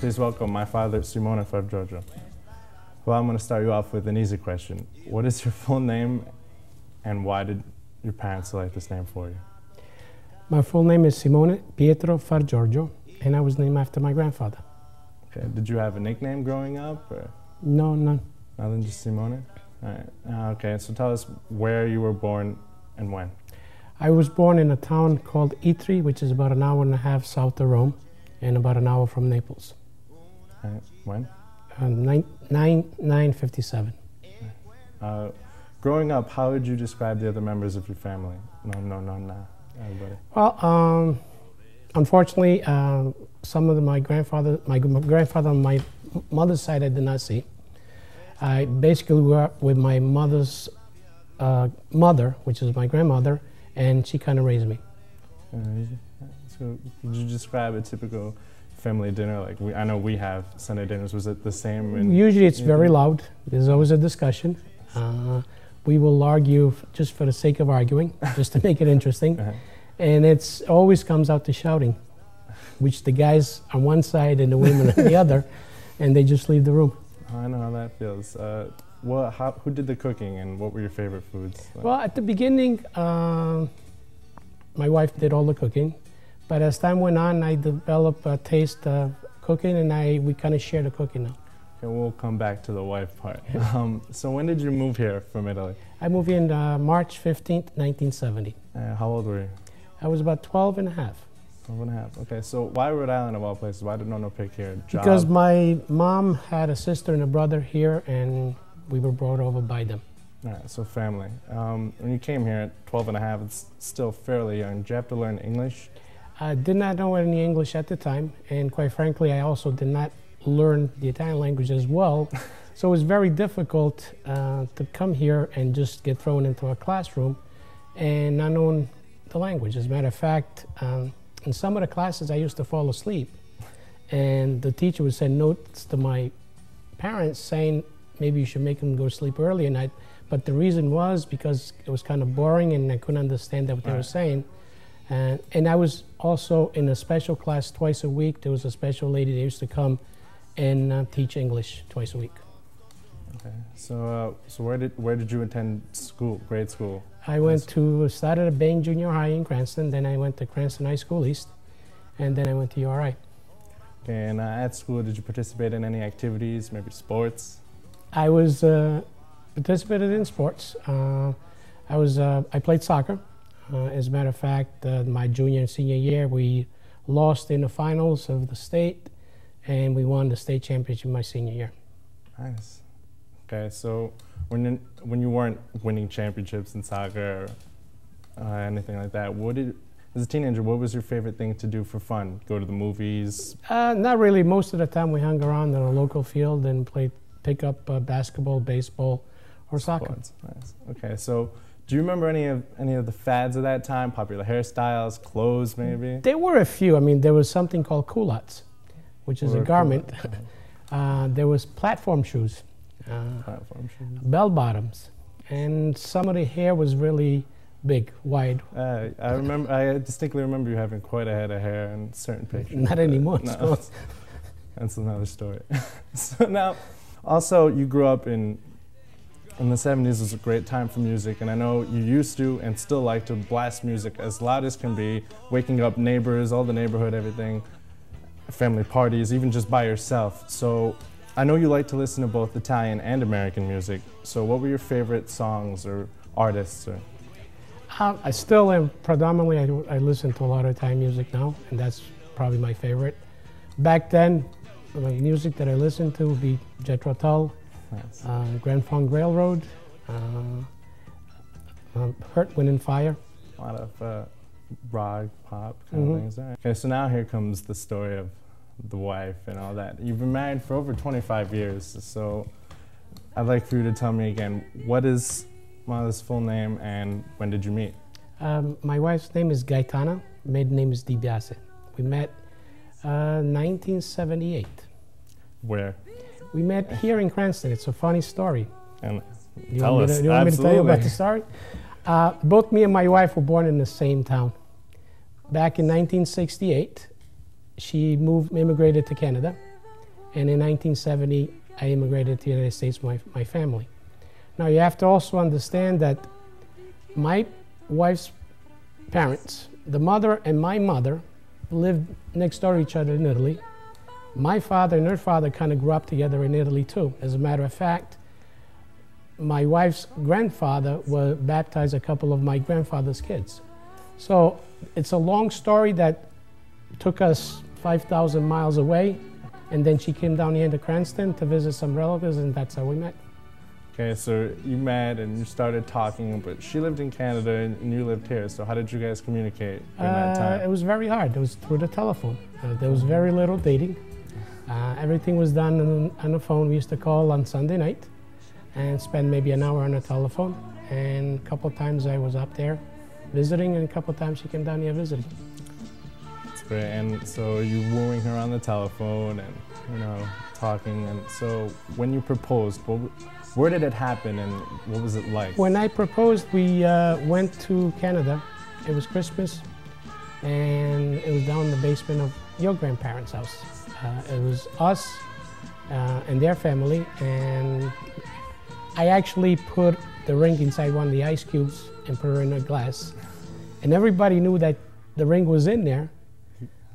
Please welcome my father, Simone Fargiorgio. Well, I'm going to start you off with an easy question. What is your full name, and why did your parents select this name for you? My full name is Simone Pietro Fargiorgio, and I was named after my grandfather. Okay. Did you have a nickname growing up? Or? No, none. Nothing, just Simone? All right. Okay, so tell us where you were born and when. I was born in a town called Itri, which is about an hour and a half south of Rome, and about an hour from Naples. When? 957. Growing up, how would you describe the other members of your family? No, everybody. Well, unfortunately, some of my grandfather on my mother's side I did not see. I basically grew up with my mother's mother, which is my grandmother, and she kind of raised me. So could you describe a typical family dinner? Like I know we have Sunday dinners. Was it the same? Usually it's very loud. There's always a discussion. We will argue just for the sake of arguing, just to make it interesting. And it always comes out to shouting, which the guys on one side and the women on the other, and they just leave the room. I know how that feels. Who did the cooking, and what were your favorite foods? Well, at the beginning, my wife did all the cooking. But as time went on, I developed a taste of cooking, and we kind of share the cooking now. Okay, we'll come back to the wife part. So when did you move here from Italy? I moved in March 15th, 1970. How old were you? I was about 12 and a half. 12 and a half. Okay, so why Rhode Island of all places? Why did Nono pick here? Job? Because my mom had a sister and a brother here, and we were brought over by them. All right, so family. When you came here at 12 and a half, it's still fairly young. Did you have to learn English? I did not know any English at the time, and quite frankly, I also did not learn the Italian language as well. So it was very difficult to come here and just get thrown into a classroom and not knowing the language. As a matter of fact, in some of the classes, I used to fall asleep, and the teacher would send notes to my parents saying, maybe you should make them go to sleep early at night. But the reason was because it was kind of boring and I couldn't understand what they were saying. And I was also in a special class twice a week. There was a special lady that used to come and teach English twice a week. Okay. So where did you attend school, grade school? I started at Bain Junior High in Cranston, then I went to Cranston High School East, and then I went to URI. Okay, and at school, did you participate in any activities, maybe sports? I participated in sports. I played soccer. As a matter of fact, my junior and senior year, we lost in the finals of the state, and we won the state championship my senior year. Nice. Okay, so when you weren't winning championships in soccer or anything like that, as a teenager, what was your favorite thing to do for fun? Go to the movies? Not really. Most of the time we hung around in a local field and pick up basketball, baseball, or soccer. Sports. Nice. Okay, so do you remember any of the fads of that time? Popular hairstyles, clothes, maybe? There were a few. I mean, there was something called culottes, which is a garment. There was platform shoes. Bell bottoms, and some of the hair was really big, wide. I distinctly remember you having quite a head of hair in certain pictures. Not anymore. No. That's another story. So now, also you grew up in the 70s. Was a great time for music, and I know you used to and still like to blast music as loud as can be, waking up neighbors, all the neighborhood, everything, family parties, even just by yourself. So I know you like to listen to both Italian and American music. So what were your favorite songs or artists? I still am predominantly, I listen to a lot of Italian music now, and that's probably my favorite. Back then, the music that I listened to would be Jethro Tull, nice. Grand Funk Railroad, Earth, Wind and Fire. A lot of rock, pop kind of things. Okay, so now here comes the story of the wife and all that. You've been married for over 25 years, so I'd like for you to tell me again, what is Mother's full name and when did you meet? My wife's name is Gaetana, maiden name is DiBiase. We met 1978. Where? We met here in Cranston. It's a funny story. And you want me to tell you about the story? Both me and my wife were born in the same town. Back in 1968, she immigrated to Canada, And in 1970, I immigrated to the United States with my family. Now you have to also understand that my wife's parents, the mother and my mother, lived next door to each other in Italy. My father and her father kind of grew up together in Italy too. As a matter of fact, my wife's grandfather was baptized a couple of my grandfather's kids. So it's a long story that took us 5,000 miles away, and then she came down here to Cranston to visit some relatives, and that's how we met. Okay, so you met and you started talking, but she lived in Canada and you lived here. So how did you guys communicate during that time? It was very hard. It was through the telephone. There was very little dating. Everything was done on the phone. We used to call on Sunday night and spend maybe an hour on the telephone. And a couple of times I was up there visiting, and a couple of times she came down here visiting. That's great. And so you wooing her on the telephone and, you know, talking. And so when you proposed, where did it happen and what was it like? When I proposed, we went to Canada. It was Christmas, and it was down in the basement of your grandparents' house. It was us and their family, and I actually put the ring inside one of the ice cubes and put her in a glass. And everybody knew that the ring was in there,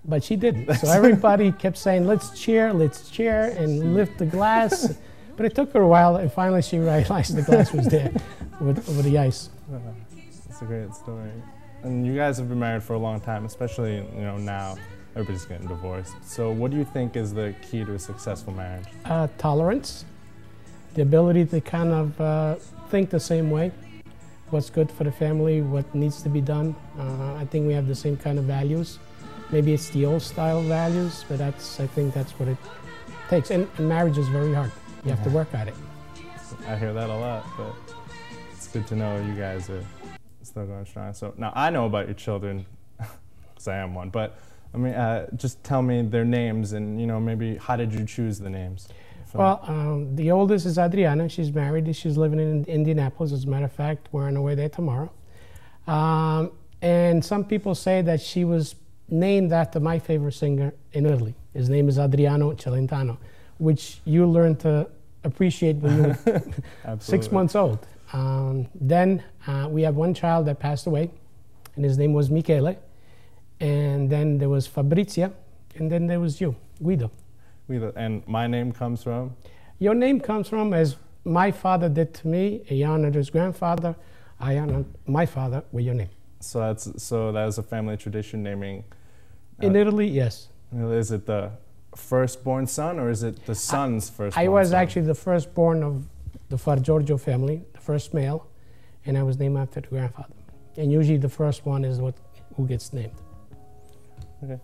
but she didn't. So everybody kept saying, let's cheer, and lift the glass. But it took her a while, and finally she realized the glass was there with the ice. That's a great story. And you guys have been married for a long time, especially, you know, now everybody's getting divorced. So what do you think is the key to a successful marriage? Tolerance, the ability to kind of think the same way, what's good for the family, what needs to be done. I think we have the same kind of values. Maybe it's the old style values, but I think that's what it takes. And marriage is very hard. You have to work at it. I hear that a lot, but it's good to know you guys are still going strong. So now I know about your children, because I am one, but I mean, just tell me their names and, you know, maybe how did you choose the names? Well, the oldest is Adriana. She's married. She's living in Indianapolis. As a matter of fact, we're on our way there tomorrow. And some people say that she was named after my favorite singer in Italy. His name is Adriano Celentano, which you learn to appreciate when you were 6 months old. Then we have one child that passed away, and his name was Michele. And then there was Fabrizia, and then there was you, Guido. Guido. And my name comes from? Your name comes from, as my father did to me, he honored his grandfather, I honored my father with your name. So that was a family tradition naming? In Italy, yes. Is it the firstborn son, or is it the son's firstborn son? I was actually the firstborn of the Far Giorgio family, the first male, and I was named after the grandfather. And usually the first one is who gets named. Okay.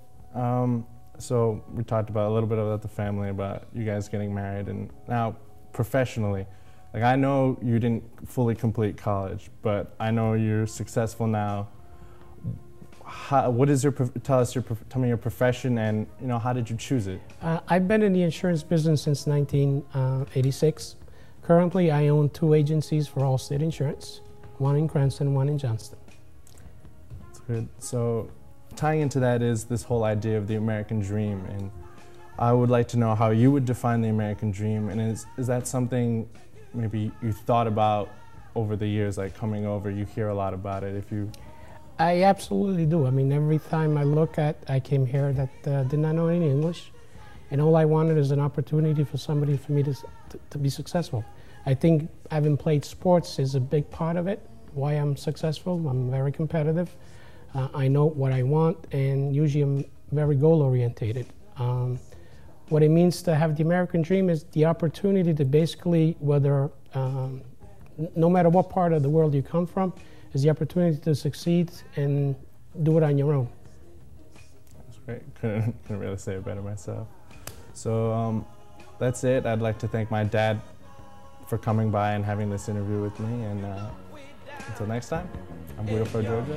So we talked about a little bit about the family, about you guys getting married, and now professionally, like I know you didn't fully complete college, but I know you're successful now. What is tell me your profession, and you know, how did you choose it? I've been in the insurance business since 1986. Currently, I own 2 agencies for Allstate Insurance, one in Cranston, one in Johnston. That's good. So tying into that is this whole idea of the American dream, and I would like to know how you would define the American dream, and is that something maybe you thought about over the years, like coming over, you hear a lot about it, if you... I absolutely do. I mean, every time I came here that did not know any English, and all I wanted is an opportunity for me to be successful. I think having played sports is a big part of it, why I'm successful. I'm very competitive. I know what I want, and usually I'm very goal-orientated. What it means to have the American dream is the opportunity to basically, no matter what part of the world you come from, is the opportunity to succeed and do it on your own. That's great. Couldn't really say it better myself. So that's it. I'd like to thank my dad for coming by and having this interview with me. And until next time, I'm Guido Far Giorgio.